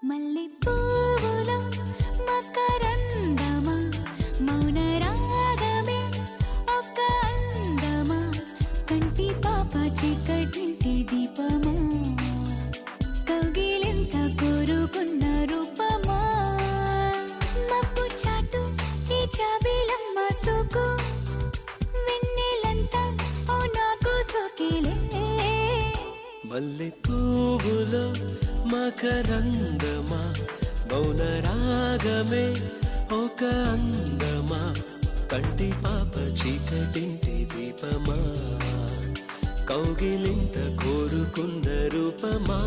మల్లె పువ్వులో మకరందమా మౌన రాగమే ఒక అందమా కంటి పాప చీకటింటి దీపమా కౌగిలింత కోరుకున్న రూపమా మబ్బు చాటు ఈ జాబిలమ్మ సోకు వెన్నెలంతా ఓ నాకు సోకిలే మల్లె పువ్వులో మకరందమా మౌన రాగమే ఒక అందమా కంటి పాప చీకటింటి దీపమా కౌగిలింత కోరుకున్న రూపమా